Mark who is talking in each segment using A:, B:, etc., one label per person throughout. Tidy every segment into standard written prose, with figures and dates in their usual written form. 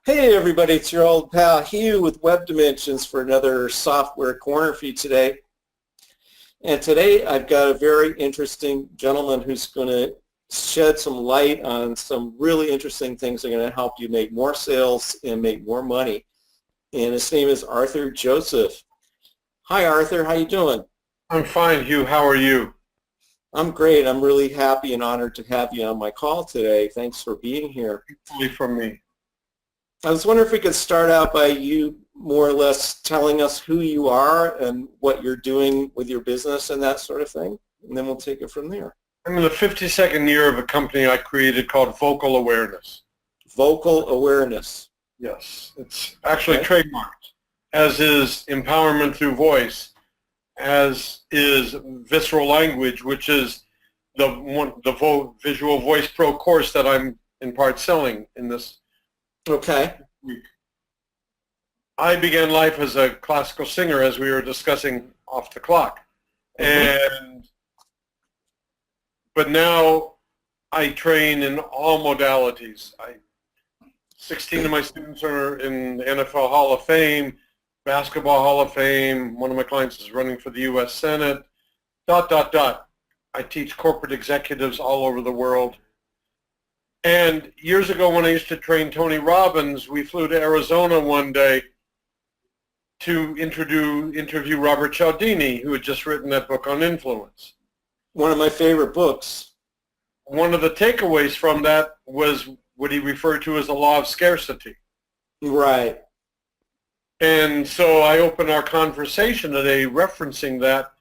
A: Hey everybody, it's your old pal Hugh with Web Dimensions for another software corner for you today. And today I've got a very interesting gentleman who's going to shed some light on some really interesting things that are going to help you make more sales and make more money. And his name is Arthur Joseph. Hi Arthur, how you doing?
B: I'm fine, Hugh. How are you?
A: I'm great. I'm really happy and honored to have you on my call today. Thanks for being here.
B: Equally from me.
A: I was wondering if we could start out by you more or less telling us who you are and what you're doing with your business and that sort of thing, and then we'll take it from there.
B: I'm in the 52nd year of a company I created called Vocal Awareness.
A: Vocal awareness.
B: Yes, it's actually
A: Okay.
B: trademarked, as is empowerment through voice, as is visceral language, which is the Visual Voice Pro course that I'm in part selling in this
A: Okay.
B: week. I began life as a classical singer, as we were discussing off the clock. But now I train in all modalities. 16 of my students are in the NFL Hall of Fame, Basketball Hall of Fame. One of my clients is running for the U.S. Senate, ... I teach corporate executives all over the world. And years ago when I used to train Tony Robbins, we flew to Arizona one day to interview Robert Cialdini, who had just written that book on influence.
A: One of my favorite books.
B: One of the takeaways from that was what he referred to as the Law of Scarcity.
A: Right.
B: And so I opened our conversation today referencing that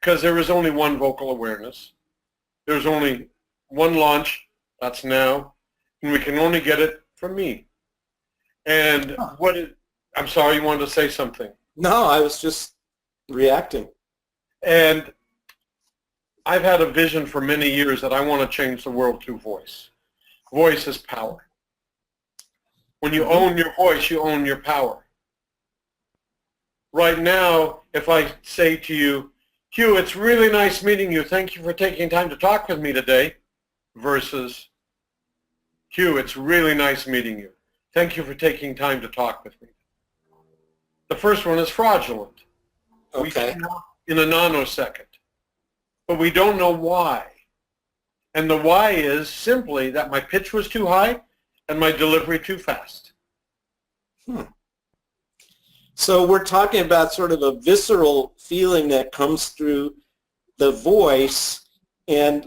B: because there is only one vocal awareness. There's only one launch, that's now, and we can only get it from me. And I'm sorry, you wanted to say something.
A: No, I was just reacting.
B: And I've had a vision for many years that I want to change the world through voice. Voice is power. When you own your voice, you own your power. Right now, if I say to you, Hugh, it's really nice meeting you. Thank you for taking time to talk with me today, versus, Hugh, it's really nice meeting you. Thank you for taking time to talk with me. The first one is fraudulent.
A: Okay.
B: We cannot in a nanosecond. But we don't know why. And the why is simply that my pitch was too high and my delivery too fast.
A: So we're talking about sort of a visceral feeling that comes through the voice, and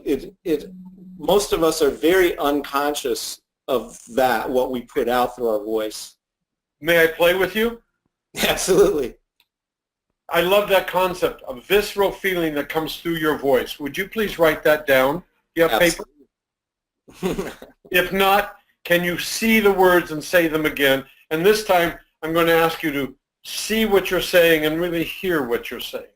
A: most of us are very unconscious of that, what we put out through our voice.
B: May I play with you?
A: Absolutely.
B: I love that concept, a visceral feeling that comes through your voice. Would you please write that down? You have paper? If not, can you see the words and say them again? And this time, I'm going to ask you to see what you're saying and really hear what you're saying.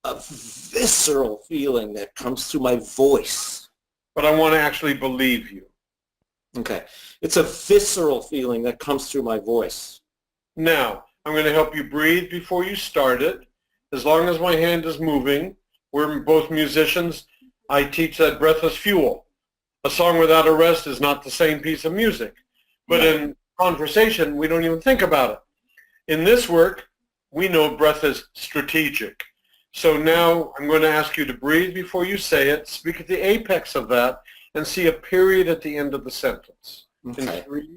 A: A visceral feeling that comes through my voice.
B: But I want to actually believe you.
A: Okay. It's a visceral feeling that comes through my voice.
B: Now, I'm going to help you breathe before you start it. As long as my hand is moving, we're both musicians. I teach that breath is fuel. A song without a rest is not the same piece of music. But in conversation, we don't even think about it. In this work, we know breath is strategic. So now I'm going to ask you to breathe before you say it, speak at the apex of that, and see a period at the end of the sentence.
A: Okay.
B: In 3,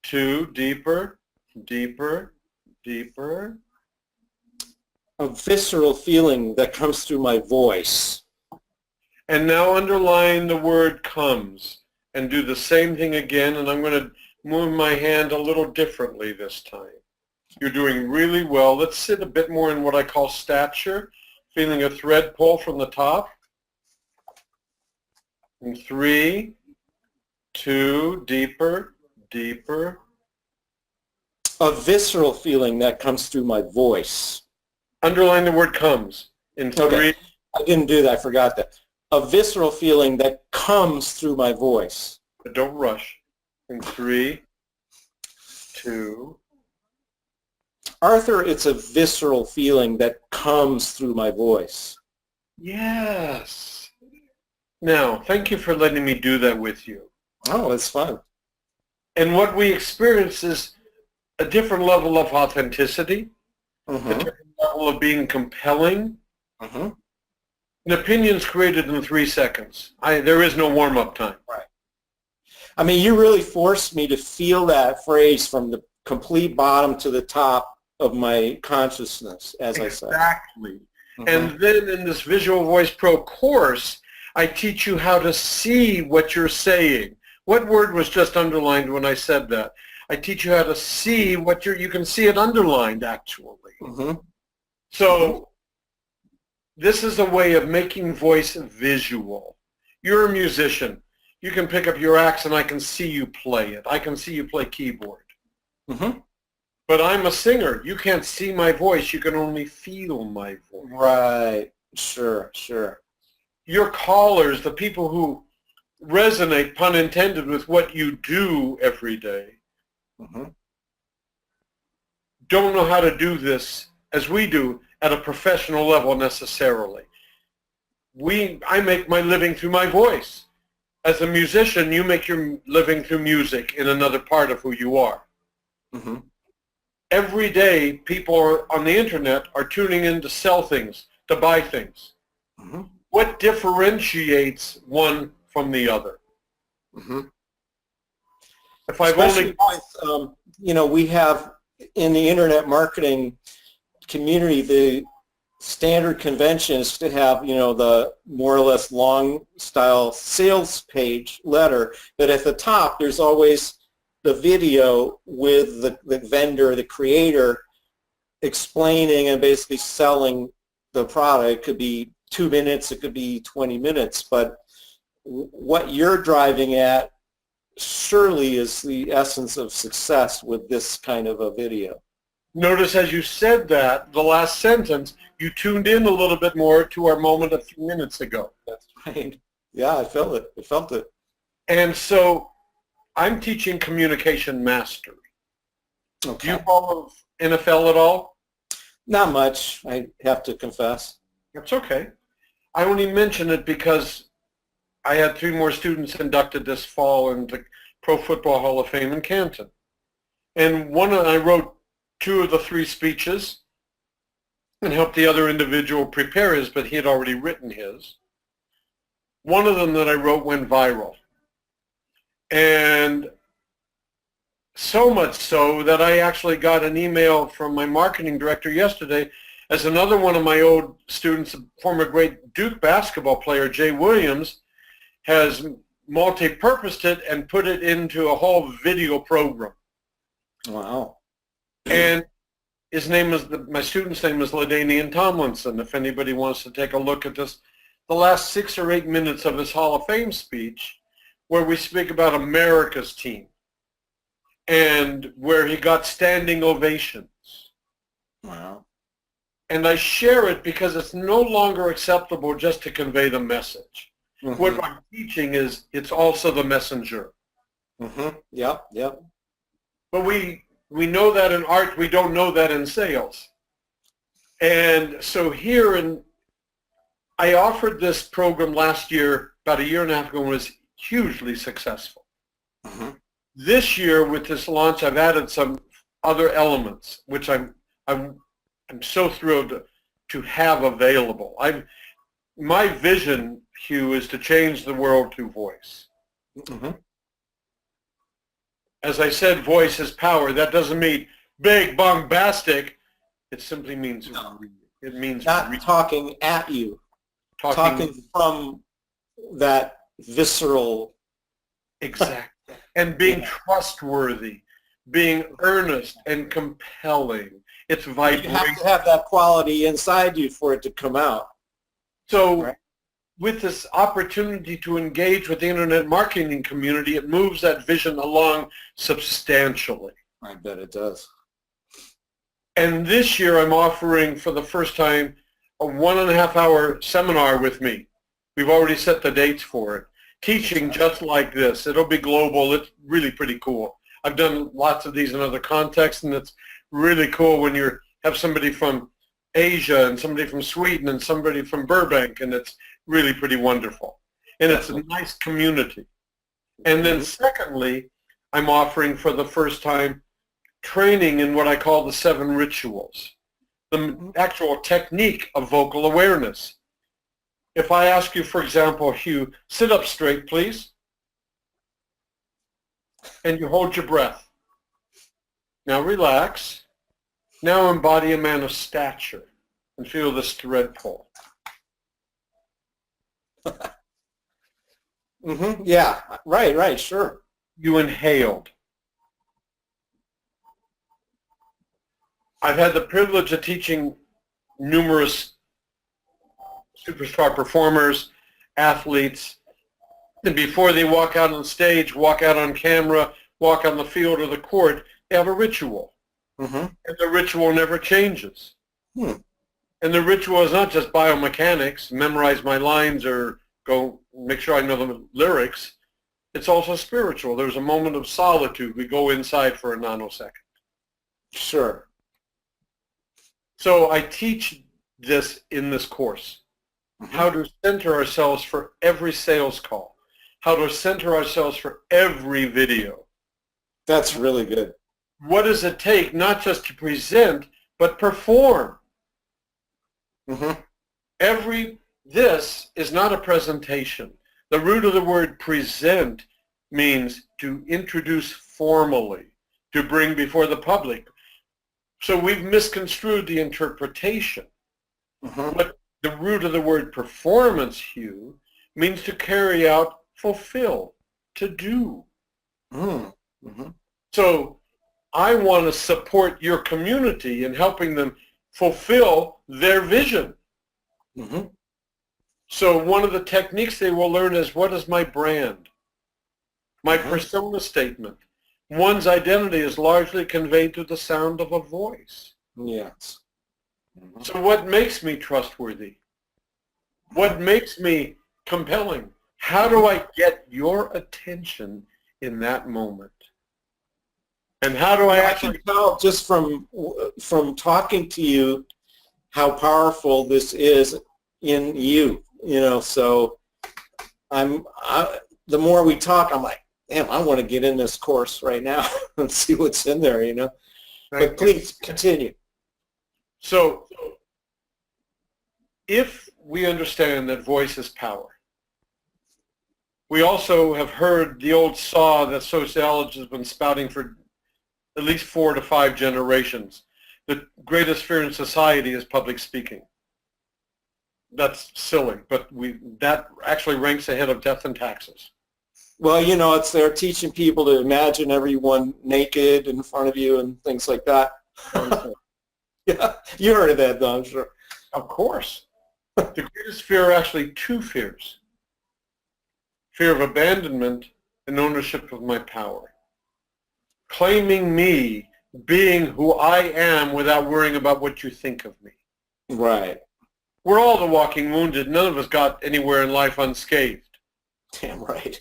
B: 2, deeper, deeper, deeper.
A: A visceral feeling that comes through my voice.
B: And now underline the word comes and do the same thing again, and I'm going to move my hand a little differently this time. You're doing really well. Let's sit a bit more in what I call stature, feeling a thread pull from the top. In 3, 2, deeper, deeper.
A: A visceral feeling that comes through my voice.
B: Underline the word comes. In 3.
A: Okay. I didn't do that. I forgot that. A visceral feeling that comes through my voice.
B: But don't rush. In 3, 2.
A: Arthur, it's a visceral feeling that comes through my voice.
B: Yes. Now, thank you for letting me do that with you.
A: Oh, it's fun.
B: And what we experience is a different level of authenticity, a different level of being compelling. An opinion's created in 3 seconds. There is no warm-up time.
A: Right. I mean, you really forced me to feel that phrase from the complete bottom to the top of my consciousness, as I said.
B: Exactly. And then in this Visual Voice Pro course, I teach you how to see what you're saying. What word was just underlined when I said that? I teach you how to see what you can see it underlined, actually. So this is a way of making voice visual. You're a musician. You can pick up your axe and I can see you play it. I can see you play keyboard. But I'm a singer. You can't see my voice. You can only feel my voice.
A: Right. Sure, sure.
B: Your callers, the people who resonate, pun intended, with what you do every day, don't know how to do this as we do at a professional level necessarily. I make my living through my voice. As a musician, you make your living through music in another part of who you are. Every day, people on the internet are tuning in to sell things, to buy things. What differentiates one from the other? If I've
A: Especially with, you know, we have in the internet marketing community, the standard convention is to have, you know, the more or less long style sales page letter, but at the top there's always the video with the vendor, the creator, explaining and basically selling the product. It could be 2 minutes, it could be 20 minutes, but what you're driving at surely is the essence of success with this kind of a video.
B: Notice as you said that, the last sentence, you tuned in a little bit more to our moment a few minutes ago.
A: That's right. Yeah, I felt it. I felt it.
B: And so I'm teaching communication mastery.
A: Okay.
B: Do you follow NFL at all?
A: Not much, I have to confess.
B: That's okay. I only mention it because I had 3 more students inducted this fall into Pro Football Hall of Fame in Canton. And I wrote 2 of the 3 speeches and helped the other individual prepare his, but he had already written his. One of them that I wrote went viral. And so much so that I actually got an email from my marketing director yesterday as another one of my old students, a former great Duke basketball player, Jay Williams, has multi-purposed it and put it into a whole video program.
A: Wow.
B: And his name is, my student's name is LaDainian Tomlinson. If anybody wants to take a look at this, the last 6 or 8 minutes of his Hall of Fame speech, where we speak about America's team and where he got standing ovations.
A: Wow.
B: And I share it because it's no longer acceptable just to convey the message. What I'm teaching is it's also the messenger.
A: Yep, yep.
B: But we know that in art, we don't know that in sales. And so I offered this program last year, about 1.5 years ago, and was hugely successful. This year, with this launch, I've added some other elements, which I'm so thrilled to have available. My vision, Hugh, is to change the world through voice. As I said, voice is power. That doesn't mean big, bombastic. It simply means it means
A: not talking at you, talking from that visceral.
B: Exactly. And being trustworthy, being earnest and compelling. It's vibrating.
A: You have to have that quality inside you for it to come out.
B: So with this opportunity to engage with the internet marketing community, it moves that vision along substantially.
A: I bet it does.
B: And this year I'm offering for the first time a 1.5-hour seminar with me. We've already set the dates for it. Teaching just like this. It'll be global. It's really pretty cool. I've done lots of these in other contexts, and it's really cool when you have somebody from Asia and somebody from Sweden and somebody from Burbank, and it's really pretty wonderful. And it's a nice community. And then secondly, I'm offering for the first time training in what I call the 7 rituals, the actual technique of vocal awareness. If I ask you, for example, Hugh, sit up straight, please, and you hold your breath. Now relax. Now embody a man of stature and feel this thread pull.
A: Yeah, right, sure.
B: You inhaled. I've had the privilege of teaching numerous superstar performers, athletes, and before they walk out on stage, walk out on camera, walk on the field or the court, they have a ritual. And the ritual never changes. And the ritual is not just biomechanics, memorize my lines or go make sure I know the lyrics. It's also spiritual. There's a moment of solitude. We go inside for a nanosecond.
A: Sure.
B: So I teach this in this course, how to center ourselves for every sales call, how to center ourselves for every video.
A: That's really good.
B: What does it take not just to present, but perform? This is not a presentation. The root of the word present means to introduce formally, to bring before the public. So we've misconstrued the interpretation. But the root of the word performance, Hugh, means to carry out, fulfill, to do. So I want to support your community in helping them fulfill their vision. So one of the techniques they will learn is, what is my brand? My persona statement. One's identity is largely conveyed through the sound of a voice.
A: Yes.
B: So what makes me trustworthy? What makes me compelling? How do I get your attention in that moment? And how do I actually
A: can tell just from talking to you how powerful this is in you, so the more we talk, I'm like, damn, I want to get in this course right now and see what's in there, But please continue.
B: So if we understand that voice is power, we also have heard the old saw that sociologists have been spouting for at least 4 to 5 generations. The greatest fear in society is public speaking. That's silly, but that actually ranks ahead of death and taxes.
A: Well, it's they're teaching people to imagine everyone naked in front of you and things like that. Yeah, you heard of that, though, I'm sure.
B: Of course. The greatest fear are actually 2 fears. Fear of abandonment and ownership of my power. Claiming me, being who I am without worrying about what you think of me.
A: Right.
B: We're all the walking wounded. None of us got anywhere in life unscathed.
A: Damn right.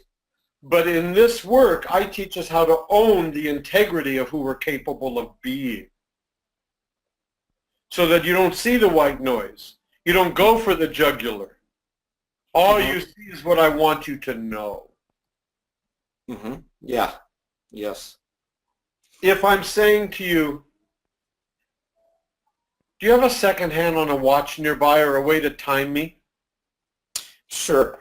B: But in this work, I teach us how to own the integrity of who we're capable of being. So that you don't see the white noise. You don't go for the jugular. All you see is what I want you to know.
A: Yeah. Yes.
B: If I'm saying to you, do you have a second hand on a watch nearby or a way to time me?
A: Sure.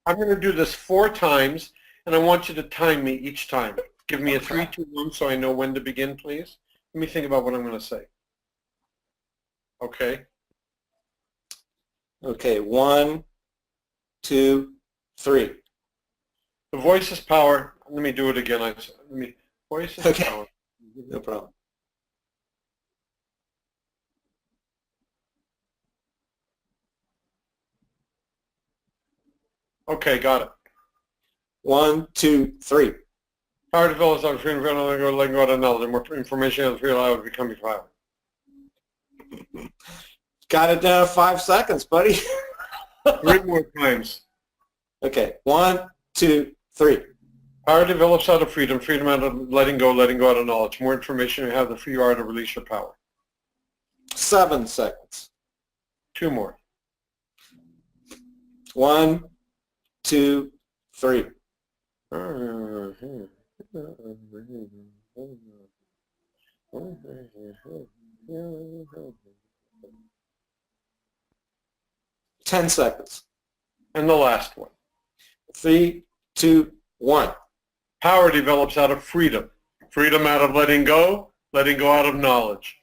B: I'm going to do this 4 times, and I want you to time me each time. Give me a 3, 2, 1 so I know when to begin, please. Let me think about what I'm going to say. Okay?
A: Okay, 1, 2, 3.
B: The voice is power. Let me do it again. Voice is power.
A: No problem.
B: Okay, got it.
A: 1, 2, 3.
B: Power develops out of freedom, letting go to knowledge. The more information on the field, I would become power.
A: Got it down in 5 seconds, buddy.
B: 3 more times.
A: Okay, 1, 2, 3.
B: Power develops out of freedom, freedom out of letting go out of knowledge. More information you have, the free you are to release your power.
A: 7 seconds.
B: 2 more.
A: 1, 2, 3. Ten seconds.
B: And the last one.
A: 3, 2, 1.
B: Power develops out of freedom. Freedom out of letting go out of knowledge.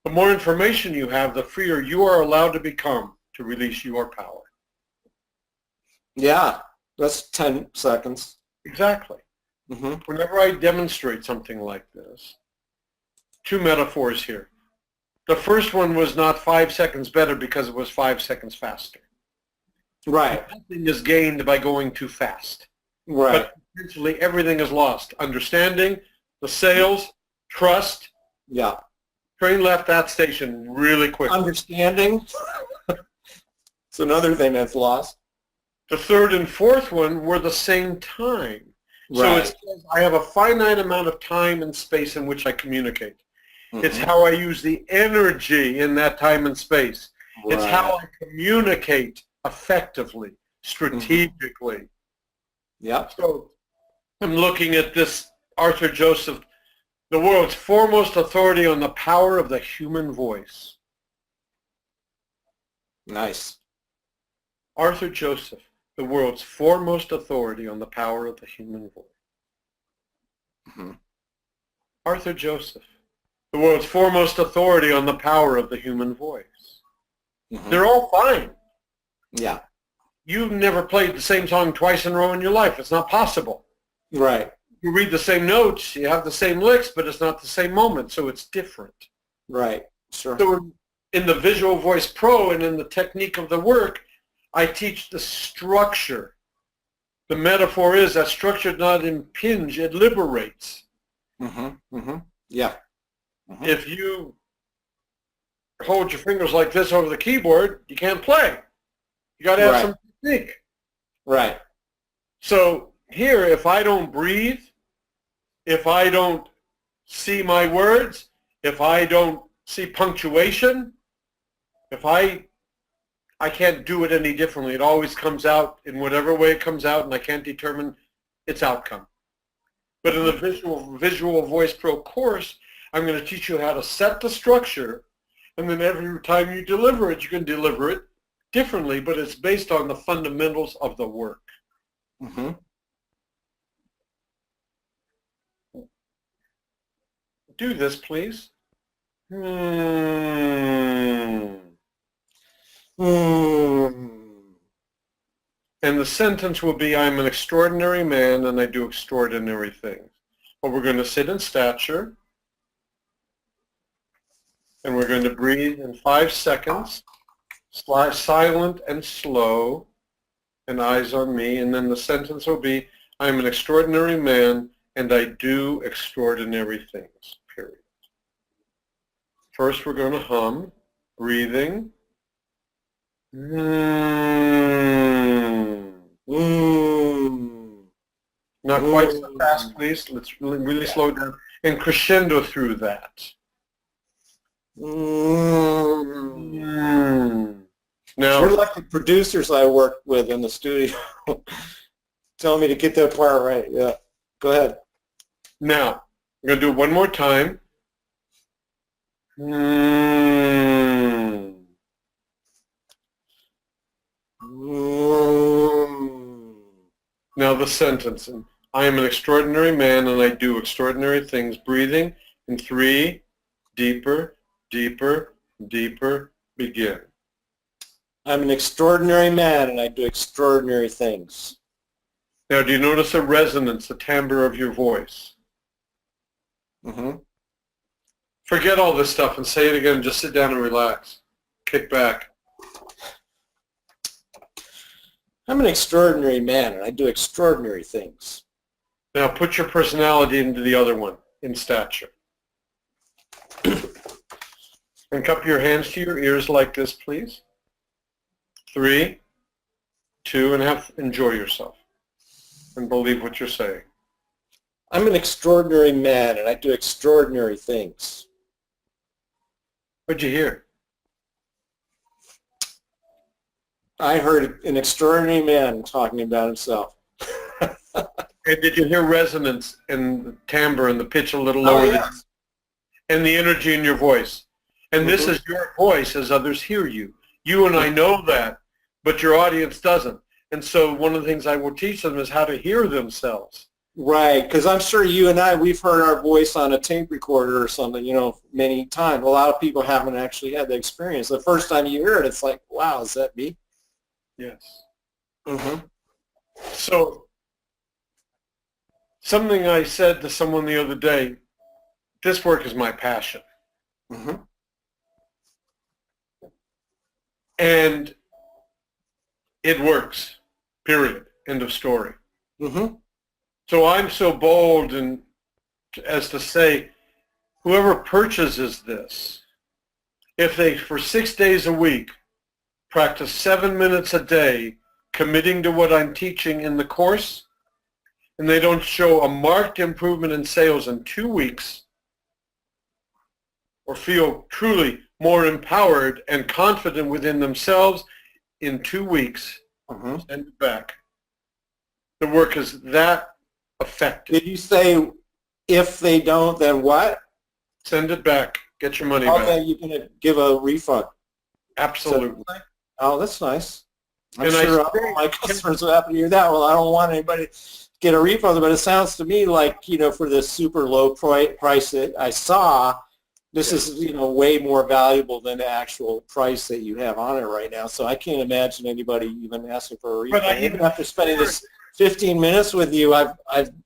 B: The more information you have, the freer you are allowed to become to release your power.
A: Yeah, that's 10 seconds.
B: Exactly.
A: Mm-hmm.
B: Whenever I demonstrate something like this, two metaphors here. The first one was not 5 seconds better because it was 5 seconds faster.
A: Right.
B: Nothing is gained by going too fast.
A: Right.
B: But essentially everything is lost. Understanding, the sales, trust.
A: Yeah.
B: Train left that station really quickly.
A: Understanding. It's another thing that's lost.
B: The third and fourth one were the same time. So
A: Right.
B: it says I have a finite amount of time and space in which I communicate.
A: Mm-hmm.
B: It's how I use the energy in that time and space. It's
A: Right.
B: how I communicate effectively, strategically.
A: Yep.
B: So I'm looking at this Arthur Joseph, the world's foremost authority on the power of the human voice.
A: Nice.
B: Arthur Joseph, the world's foremost authority on the power of the human voice.
A: Mm-hmm.
B: Arthur Joseph, the world's foremost authority on the power of the human voice.
A: Mm-hmm.
B: They're all fine.
A: Yeah.
B: You've never played the same song twice in a row in your life. It's not possible.
A: Right.
B: You read the same notes, you have the same licks, but it's not the same moment, so it's different.
A: Right. Sure.
B: So in the Visual Voice Pro and in the technique of the work, I teach the structure. The metaphor is that structure does not impinge, it liberates.
A: Mm-hmm. Mm-hmm. Yeah. Mm-hmm.
B: If you hold your fingers like this over the keyboard, you can't play. You got to have
A: Right.
B: some technique.
A: Right.
B: So here, if I don't breathe, if I don't see my words, if I don't see punctuation, if I can't do it any differently. It always comes out in whatever way it comes out, and I can't determine its outcome. But in the Visual Voice Pro course, I'm going to teach you how to set the structure, and then every time you deliver it, you can deliver it differently, but it's based on the fundamentals of the work.
A: Mm-hmm.
B: Do this, please. And the sentence will be, I'm an extraordinary man and I do extraordinary things. But we're going to sit in stature, and we're going to breathe in 5 seconds, silent and slow, and eyes on me. And then the sentence will be, I'm an extraordinary man and I do extraordinary things, period. First, we're going to hum, breathing. Not quite so fast, please. Let's really slow down and crescendo through that. Now,
A: You're like the producers I work with in the studio telling me to get that part right. Yeah. Go ahead.
B: now, I'm going to do it one more time. Now the sentence. I am an extraordinary man and I do extraordinary things. Breathing in 3, deeper, deeper, deeper, begin.
A: I'm an extraordinary man and I do extraordinary things.
B: Now, do you notice the resonance, the timbre of your voice?
A: Mm-hmm.
B: Forget all this stuff and say it again. Just sit down and relax. Kick back.
A: I'm an extraordinary man and I do extraordinary things.
B: Now put your personality into the other one, in stature. And cup your hands to your ears like this, please. 3, 2, and enjoy yourself. And believe what you're saying.
A: I'm an extraordinary man and I do extraordinary things.
B: What'd you hear?
A: I heard an extraordinary man talking about himself.
B: And did you hear resonance and the timbre and the pitch a little
A: Oh,
B: lower
A: yes.
B: and the energy in your voice? And this is your voice as others hear you. You and I know that, but your audience doesn't. And so one of the things I will teach them is how to hear themselves.
A: Right, because I'm sure you and I, we've heard our voice on a tape recorder or something, many times. A lot of people haven't actually had the experience. The first time you hear it, it's like, wow, is that me?
B: Yes.
A: Mm-hmm.
B: So something I said to someone the other day, this work is my passion.
A: Mm-hmm.
B: And it works, period, end of story.
A: Mm-hmm.
B: So I'm so bold as to say, whoever purchases this, if they, for 6 days a week, practice 7 minutes a day, committing to what I'm teaching in the course, and they don't show a marked improvement in sales in 2 weeks, or feel truly more empowered and confident within themselves in 2 weeks, send it back. The work is that effective.
A: Did you say if they don't, then what?
B: Send it back. Get your money
A: Okay,
B: back.
A: you're going to give a refund.
B: Absolutely.
A: Oh, that's nice. I'm
B: And
A: sure all my customers will happy to hear that. Well, I don't want anybody to get a refund, but it sounds to me like, for the super low price that I saw, this is, way more valuable than the actual price that you have on it right now. So I can't imagine anybody even asking for a refund. Even after spending this 15 minutes with you, I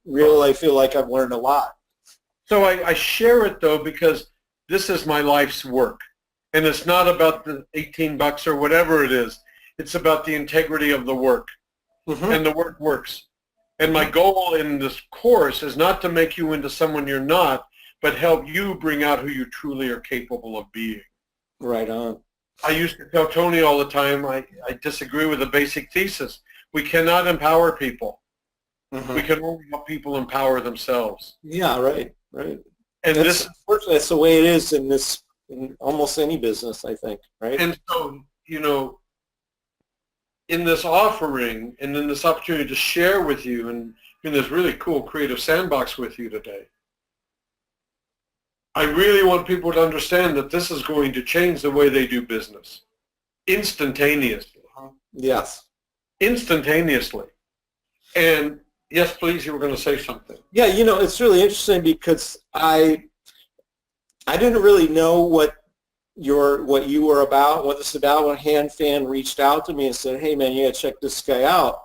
A: really feel like I've learned a lot.
B: So I share it, though, because this is my life's work. And it's not about the $18 or whatever it is. It's about the integrity of the work. And the work works. And my goal in this course is not to make you into someone you're not, but help you bring out who you truly are capable of being.
A: Right on.
B: I used to tell Tony all the time, I disagree with the basic thesis. We cannot empower people. We can only help people empower themselves.
A: Yeah, right.
B: And
A: Unfortunately, that's the way it is in almost any business, I think, right?
B: And so, in this offering and in this opportunity to share with you and in this really cool creative sandbox with you today, I really want people to understand that this is going to change the way they do business instantaneously.
A: Yes.
B: Instantaneously. And yes, please, you were going to say something.
A: Yeah, it's really interesting because I didn't really know what you were about, what this is about, when Han Fan reached out to me and said, hey man, you gotta check this guy out.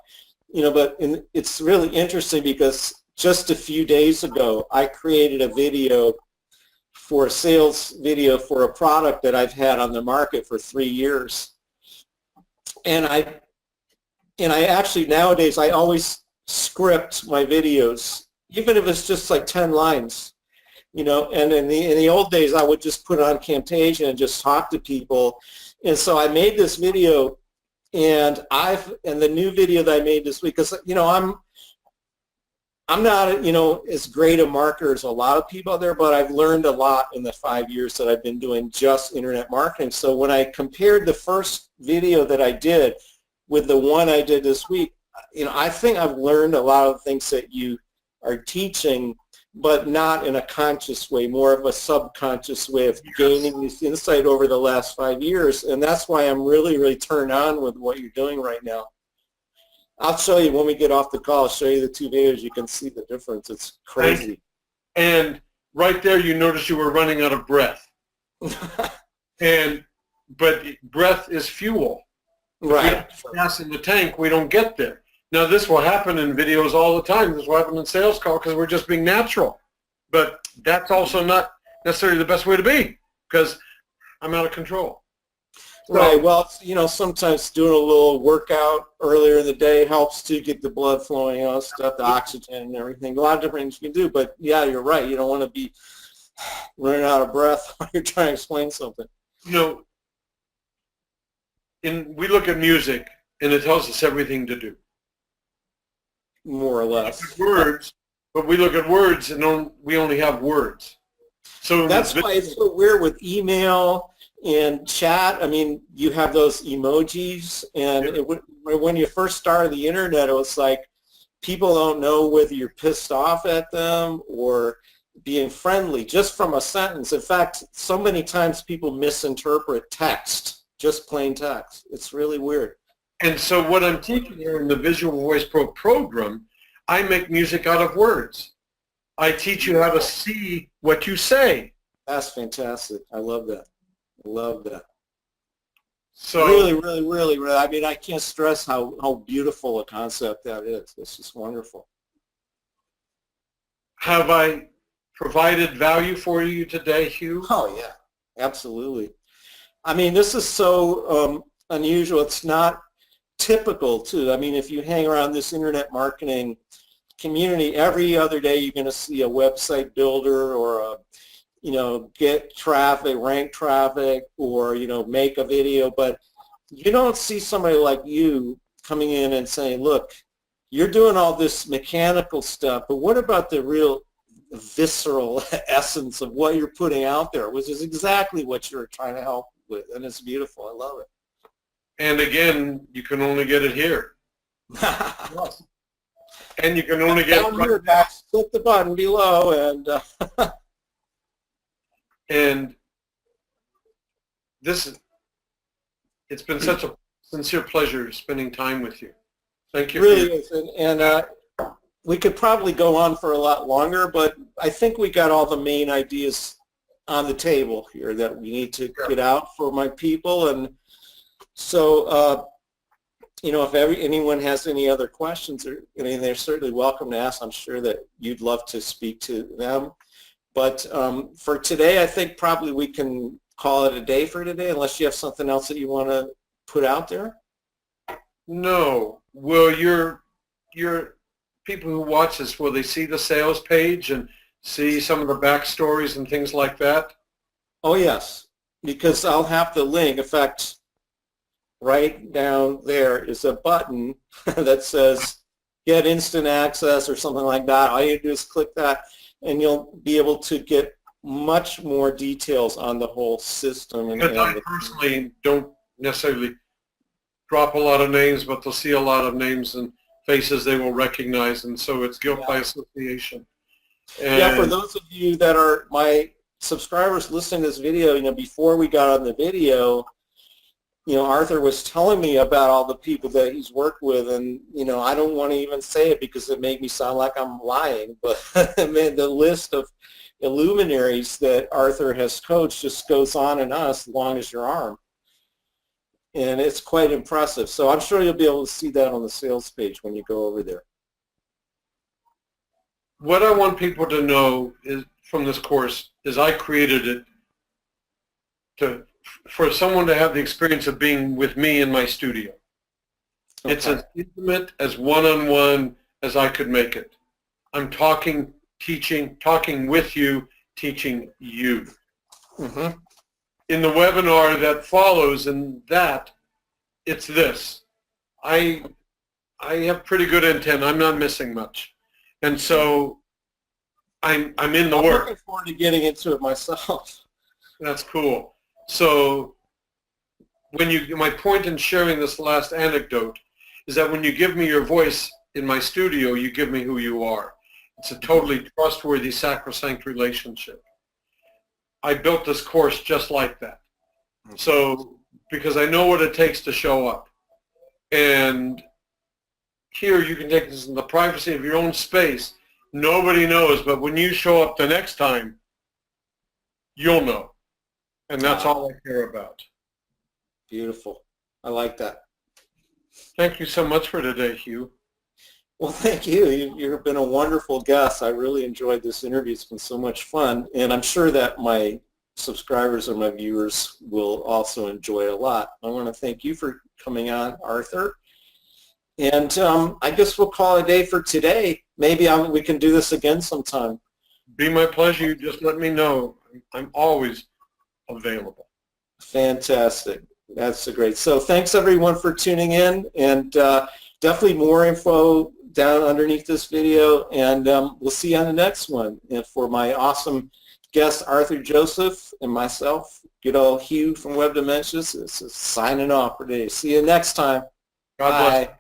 A: But it's really interesting because just a few days ago I created a video for a sales video for a product that I've had on the market for 3 years. And I actually nowadays I always script my videos, even if it's just like 10 lines. And in the old days, I would just put on Camtasia and just talk to people. And so I made this video, and the new video that I made this week, because I'm not as great a marketer as a lot of people out there, but I've learned a lot in the 5 years that I've been doing just internet marketing. So when I compared the first video that I did with the one I did this week, I think I've learned a lot of things that you are teaching, but not in a conscious way, more of a subconscious way of gaining this insight over the last 5 years. And that's why I'm really, really turned on with what you're doing right now. I'll show you when we get off the call. I'll show you the 2 videos. You can see the difference. It's crazy.
B: And right there, you notice you were running out of breath. But breath is fuel.
A: Right.
B: If we don't gas in the tank, we don't get there. Now, this will happen in videos all the time. This will happen in sales call because we're just being natural. But that's also not necessarily the best way to be because I'm out of control.
A: Right. Well, sometimes doing a little workout earlier in the day helps to get the blood flowing, stuff, the oxygen and everything. A lot of different things you can do. But, yeah, you're right. You don't want to be running out of breath while you're trying to explain something.
B: We look at music, and it tells us everything to do.
A: More or less.
B: Words, but we look at words and we only have words. So
A: that's why it's so weird with email and chat. I mean, you have those emojis, and when you first started the internet, it was like people don't know whether you're pissed off at them or being friendly just from a sentence. In fact, so many times people misinterpret text, just plain text. It's really weird.
B: And so what I'm teaching here in the Visual Voice Pro program, I make music out of words. I teach you how to see what you say.
A: That's fantastic. I love that. I love that.
B: So
A: really, really, really, really, I mean, I can't stress how beautiful a concept that is. It's just wonderful.
B: have I provided value for you today, Hugh?
A: Oh, yeah, absolutely. I mean, this is so unusual. It's not typical, too. I mean, if you hang around this internet marketing community, every other day you're going to see a website builder or a, get traffic, rank traffic, or, make a video. But you don't see somebody like you coming in and saying, look, you're doing all this mechanical stuff, but what about the real visceral essence of what you're putting out there, which is exactly what you're trying to help with, and it's beautiful. I love it.
B: And again, you can only get it here. And you can only get
A: down here, guys. Click the button below,
B: and it's been such a sincere pleasure spending time with you. Thank you.
A: Really is, and we could probably go on for a lot longer, but I think we got all the main ideas on the table here that we need to get out for my people. And so, if anyone has any other questions, they're certainly welcome to ask. I'm sure that you'd love to speak to them. But for today, I think probably we can call it a day for today, unless you have something else that you want to put out there.
B: No. Will your people who watch this, will they see the sales page and see some of the backstories and things like that?
A: Oh, yes, because I'll have the link. In fact, right down there is a button that says get instant access or something like that. All you do is click that, and you'll be able to get much more details on the whole system.
B: Because I personally don't necessarily drop a lot of names, but they'll see a lot of names and faces they will recognize, and so it's guilt by association. And
A: for those of you that are my subscribers listening to this video, before we got on the video, Arthur was telling me about all the people that he's worked with, and, I don't want to even say it because it made me sound like I'm lying, but man, the list of luminaries that Arthur has coached just goes on and on as long as your arm. And it's quite impressive. So I'm sure you'll be able to see that on the sales page when you go over there.
B: What I want people to know is from this course is I created it for someone to have the experience of being with me in my studio. Okay. It's as intimate, as one-on-one as I could make it. I'm talking, teaching, talking with you, teaching you. Mm-hmm. In the webinar that follows, and it's this. I have pretty good intent. I'm not missing much. And so I'm in the work.
A: I'm looking forward to getting into it myself.
B: That's cool. So my point in sharing this last anecdote is that when you give me your voice in my studio, you give me who you are. It's a totally trustworthy, sacrosanct relationship. I built this course just like that. So, because I know what it takes to show up. And here you can take this in the privacy of your own space. Nobody knows, but when you show up the next time, you'll know. And that's all I care about.
A: Beautiful. I like that.
B: Thank you so much for today, Hugh.
A: Well, thank you. You've been a wonderful guest. I really enjoyed this interview. It's been so much fun. And I'm sure that my subscribers and my viewers will also enjoy it a lot. I want to thank you for coming on, Arthur. And I guess we'll call it a day for today. Maybe we can do this again sometime.
B: Be my pleasure. You just let me know. I'm always available.
A: Fantastic. That's great. So thanks, everyone, for tuning in. And definitely more info down underneath this video, and we'll see you on the next one. And for my awesome guest, Arthur Joseph, and myself, good old Hugh from Web Dementias, this is signing off for today. See you next time.
B: God bless.
A: Bye.